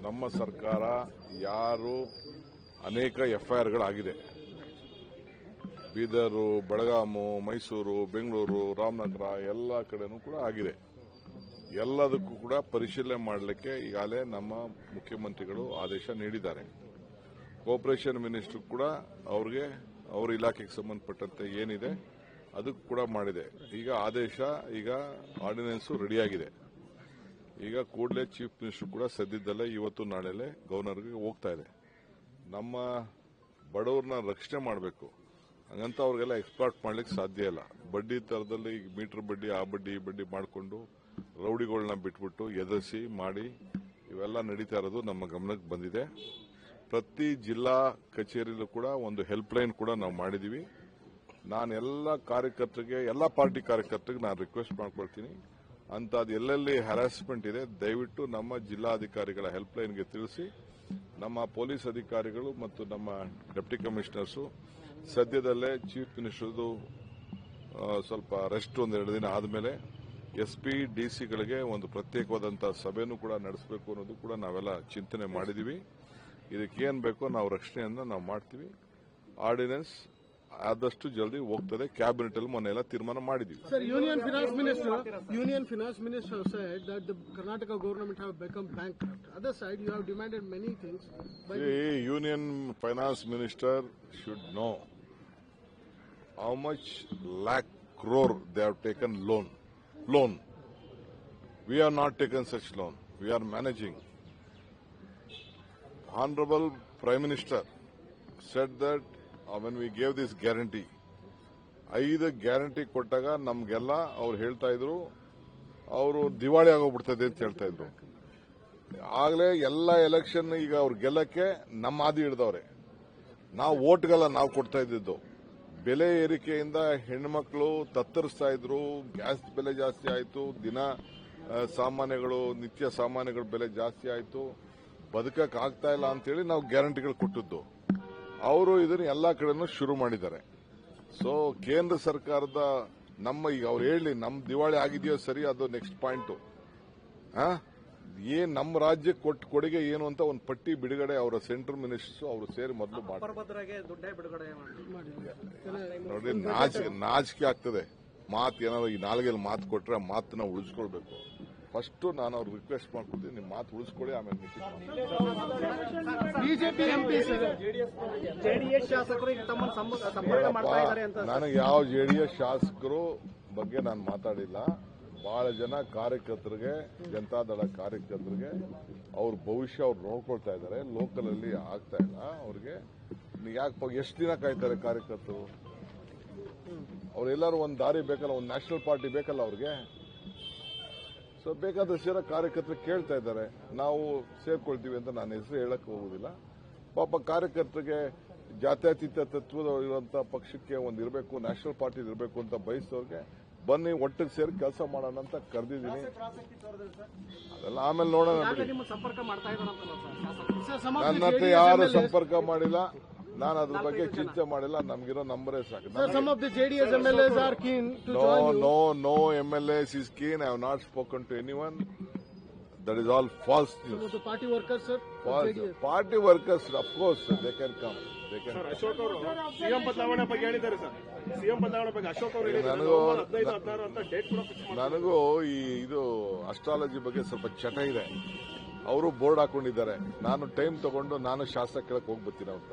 ನಮ್ಮ ಸರ್ಕಾರ ಯಾರು ಅನೇಕ ಎಫ್ಐಆರ್ಗಳಾಗಿದೆ. ಬೀದರು, ಬೆಳಗಾಮು, ಮೈಸೂರು, ಬೆಂಗಳೂರು, ರಾಮನಗರ ಎಲ್ಲ ಕಡೆನೂ ಕೂಡ ಆಗಿದೆ. ಎಲ್ಲದಕ್ಕೂ ಕೂಡ ಪರಿಶೀಲನೆ ಮಾಡಲಿಕ್ಕೆ ಈಗಾಗಲೇ ನಮ್ಮ ಮುಖ್ಯಮಂತ್ರಿಗಳು ಆದೇಶ ನೀಡಿದ್ದಾರೆ. ಕೋಆಪರೇಷನ್ ಮಿನಿಸ್ಟರ್ ಕೂಡ ಅವ್ರಿಗೆ ಅವ್ರ ಇಲಾಖೆಗೆ ಸಂಬಂಧಪಟ್ಟಂತೆ ಏನಿದೆ ಅದಕ್ಕೂ ಕೂಡ ಮಾಡಿದೆ. ಈಗ ಆದೇಶ, ಈಗ ಆರ್ಡಿನೆನ್ಸ್ ರೆಡಿಯಾಗಿದೆ. ಈಗ ಕೂಡಲೇ ಚೀಫ್ ಮಿನಿಸ್ಟರ್ ಕೂಡ ಸದ್ಯದಲ್ಲೇ ಇವತ್ತು ನಾಳೆಲೆ ಗವರ್ನರ್ಗೆ ಹೋಗ್ತಾ ಇದೆ. ನಮ್ಮ ಬಡವರನ್ನ ರಕ್ಷಣೆ ಮಾಡಬೇಕು, ಹಂಗಂತ ಅವ್ರಿಗೆಲ್ಲ ಎಕ್ಸ್ಪೋರ್ಟ್ ಮಾಡ್ಲಿಕ್ಕೆ ಸಾಧ್ಯ ಇಲ್ಲ. ಬಡ್ಡಿ ತರದಲ್ಲಿ ಮೀಟರ್ ಬಡ್ಡಿ, ಆ ಬಡ್ಡಿ ಈ ಬಡ್ಡಿ ಮಾಡಿಕೊಂಡು ರೌಡಿಗಳನ್ನ ಬಿಟ್ಬಿಟ್ಟು ಎದುರಿಸಿ ಮಾಡಿ ಇವೆಲ್ಲ ನಡೀತಾ ಇರೋದು ನಮ್ಮ ಗಮನಕ್ಕೆ ಬಂದಿದೆ. ಪ್ರತಿ ಜಿಲ್ಲಾ ಕಚೇರಿಯಲ್ಲೂ ಕೂಡ ಒಂದು ಹೆಲ್ಪ್ ಲೈನ್ ಕೂಡ ನಾವು ಮಾಡಿದೀವಿ. ನಾನು ಎಲ್ಲ ಕಾರ್ಯಕರ್ತರಿಗೆ, ಎಲ್ಲ ಪಾರ್ಟಿ ಕಾರ್ಯಕರ್ತರಿಗೆ ನಾನು ರಿಕ್ವೆಸ್ಟ್ ಮಾಡ್ಕೊಳ್ತೀನಿ, ಅಂತದ್ದು ಎಲ್ಲೆಲ್ಲಿ ಹ್ಯಾರಾಸ್ಮೆಂಟ್ ಇದೆ ದಯವಿಟ್ಟು ನಮ್ಮ ಜಿಲ್ಲಾಧಿಕಾರಿಗಳ ಹೆಲ್ಪ್ ಲೈನ್ಗೆ ತಿಳಿಸಿ. ನಮ್ಮ ಪೊಲೀಸ್ ಅಧಿಕಾರಿಗಳು ಮತ್ತು ನಮ್ಮ ಡೆಪ್ಟಿ ಕಮಿಷನರ್ಸು ಸದ್ಯದಲ್ಲೇ ಚೀಫ್ ಮಿನಿಸ್ಟರ್ದು ಸ್ವಲ್ಪ ರೆಸ್ಟ್ ಒಂದೆರಡು ದಿನ ಆದಮೇಲೆ ಎಸ್ಪಿ, ಡಿಸಿಗಳಿಗೆ ಒಂದು ಪ್ರತ್ಯೇಕವಾದಂತಹ ಸಭೆನೂ ಕೂಡ ನಡೆಸಬೇಕು ಅನ್ನೋದು ಕೂಡ ನಾವೆಲ್ಲ ಚಿಂತನೆ ಮಾಡಿದೀವಿ. ಇದಕ್ಕೇನು ಬೇಕೋ ನಾವು ರಕ್ಷಣೆಯನ್ನ ನಾವು ಮಾಡ್ತೀವಿ. ಆರ್ಡಿನೆನ್ಸ್ ಆದಷ್ಟು ಜಲ್ದಿ ಹೋಗ್ತದೆ. ಕ್ಯಾಬಿನೆಟ್ ಅಲ್ಲಿ ಮೊನ್ನೆ ಎಲ್ಲ ತೀರ್ಮಾನ ಮಾಡಿದೀವಿ. Sir, Union Finance Minister said that the Karnataka government have become bankrupt. Other side, you have demanded many things. Union Finance Minister should know how much lakh crore they have taken loan. We have not taken such loan. We are managing. Honorable Prime Minister said that when we gave this guarantee, 5 guarantee ಕೊಟ್ಟಾಗ ನಮ್ಗೆಲ್ಲ ಅವ್ರು ಹೇಳ್ತಾ ಇದ್ರು ಅವರು ದಿವಾಳಿ ಆಗೋಗ್ಬಿಡ್ತದೆ ಅಂತ ಹೇಳ್ತಾ ಇದ್ರು. ಆಗಲೇ ಎಲ್ಲ ಎಲೆಕ್ಷನ್ ಈಗ ಅವ್ರು ಗೆಲ್ಲಕ್ಕೆ ನಮ್ಮ ಆದಿ ಹಿಡಿದವ್ರೆ. ನಾವು ಓಟ್ಗೆಲ್ಲ ನಾವು ಕೊಡ್ತಾ ಇದ್ದಿದ್ದು. ಬೆಲೆ ಏರಿಕೆಯಿಂದ ಹೆಣ್ಮಕ್ಳು ತತ್ತರಿಸ್ತಾ ಇದ್ರು. ಗ್ಯಾಸ್ ಬೆಲೆ ಜಾಸ್ತಿ ಆಯಿತು, ದಿನ ಸಾಮಾನ್ಯಗಳು, ನಿತ್ಯ ಸಾಮಾನ್ಯಗಳ ಬೆಲೆ ಜಾಸ್ತಿ ಆಯಿತು, ಬದುಕಕ್ಕೆ ಆಗ್ತಾ ಇಲ್ಲ ಅಂತೇಳಿ ನಾವು ಗ್ಯಾರಂಟಿಗಳು ಕೊಟ್ಟಿದ್ದು. ಅವರು ಇದನ್ನು ಎಲ್ಲಾ ಕಡೆನೂ ಶುರು ಮಾಡಿದ್ದಾರೆ. ಸೊ ಕೇಂದ್ರ ಸರ್ಕಾರದ ನಮ್ಮ ಈಗ ಅವ್ರು ಹೇಳಿ ನಮ್ಮ ದಿವಾಳಿ ಆಗಿದೆಯೋ ಸರಿ, ಅದು ನೆಕ್ಸ್ಟ್ ಪಾಯಿಂಟ್. ಏನ್ ನಮ್ಮ ರಾಜ್ಯಕ್ಕೆ ಕೊಟ್ಟ ಕೊಡುಗೆ ಏನು ಅಂತ ಒಂದು ಪಟ್ಟಿ ಬಿಡುಗಡೆ ಅವರ ಸೆಂಟ್ರಲ್ ಮಿನಿಸ್ಟರ್ಸ್ ಅವರು ಸೇರಿ ಮೊದಲು ನೋಡಿ. ನಾಚಿಕೆ ಆಗ್ತದೆ ಮಾತು. ಏನಾದ್ರು ಈ ನಾಲ್ಗೆಲ್ಲಿ ಮಾತು ಕೊಟ್ರೆ ಆ ಮಾತನ್ನ ಉಳಿಸ್ಕೊಳ್ಬೇಕು. ಫಸ್ಟ್ ನಾನು ಅವ್ರಿಗೆ ರಿಕ್ವೆಸ್ಟ್ ಮಾಡ್ಕೊಡ್ತೀನಿ, ನಿಮ್ಮ ಮಾತು ಉಳಿಸ್ಕೊಳ್ಳಿ, ಆಮೇಲೆ ನನಗೆ ಯಾವ ಜೆಡಿಎಸ್ ಶಾಸಕರು ಬಗ್ಗೆ ನಾನು ಮಾತಾಡಿಲ್ಲ. ಬಹಳ ಜನ ಕಾರ್ಯಕರ್ತರಿಗೆ, ಜನತಾದಳ ಕಾರ್ಯಕರ್ತರಿಗೆ ಅವ್ರ ಭವಿಷ್ಯ ಅವ್ರು ನೋಡ್ಕೊಳ್ತಾ ಇದ್ದಾರೆ. ಲೋಕಲ್ ಅಲ್ಲಿ ಆಗ್ತಾ ಇಲ್ಲ ಅವ್ರಿಗೆ. ಯಾಕೆ ಎಷ್ಟು ದಿನ ಕಾಯ್ತಾರೆ ಕಾರ್ಯಕರ್ತರು? ಅವರೆಲ್ಲರೂ ಒಂದು ದಾರಿ ಬೇಕಲ್ಲ, ಒಂದು ನ್ಯಾಷನಲ್ ಪಾರ್ಟಿ ಬೇಕಲ್ಲ ಅವ್ರಿಗೆ. ಸೊ ಬೇಕಾದಷ್ಟು ಜನ ಕಾರ್ಯಕರ್ತರು ಕೇಳ್ತಾ ಇದ್ದಾರೆ, ನಾವು ಸೇರ್ಕೊಳ್ತೀವಿ ಅಂತ. ನಾನು ಹೆಸರು ಹೇಳಕ್ ಹೋಗುದಿಲ್ಲ. ಪಾಪ ಕಾರ್ಯಕರ್ತರಿಗೆ ಜಾತ್ಯತೀತ ತತ್ವದ ಇರುವಂತಹ ಪಕ್ಷಕ್ಕೆ ಒಂದು ಇರಬೇಕು, ನ್ಯಾಷನಲ್ ಪಾರ್ಟಿ ಇರಬೇಕು ಅಂತ ಬಯಸೋರಿಗೆ ಬನ್ನಿ ಒಟ್ಟಿಗೆ ಸೇರಿ ಕೆಲಸ ಮಾಡೋಣ ಅಂತ ಕರೆದಿದ್ದೀನಿ. ಅದೆಲ್ಲ ಆಮೇಲೆ ನೋಡೋಣ. ನನ್ನ ಹತ್ರ ಯಾರು ಸಂಪರ್ಕ ಮಾಡಿಲ್ಲ, ನಾನು ಅದ್ರ ಬಗ್ಗೆ ಚಿಂತೆ ಮಾಡಿಲ್ಲ. ನಮ್ಗಿರೋ ನಂಬರೇ ಸಾಕು. No MLAs is keen. I have not spoken to anyone. That is all false news. The party workers, sir? Party workers, of course, they can come. Sir, Ashok ಅವರು ಸಿಎಂ ಬದಲಾವಣೆ ಬಗ್ಗೆ ಹೇಳಿದ್ದಾರೆ ಸರ್. ಸಿಎಂ ಬದಲಾವಣೆ ಬಗ್ಗೆ ಅಶೋಕ್ ಅವರು ನನಗೂ ಇದು ಅಸ್ಟ್ರಾಲಜಿ ಬಗ್ಗೆ ಸ್ವಲ್ಪ ಚಟ ಇದೆ. ಅವರು ಬೋರ್ಡ್ ಹಾಕೊಂಡಿದ್ದಾರೆ. ನಾನು ಟೈಮ್ ತಗೊಂಡು ನಾನು ಶಾಸ್ತ್ರ ಕೇಳಕ್ ಹೋಗ್ಬರ್ತೀನಿ ಅವ್ರು.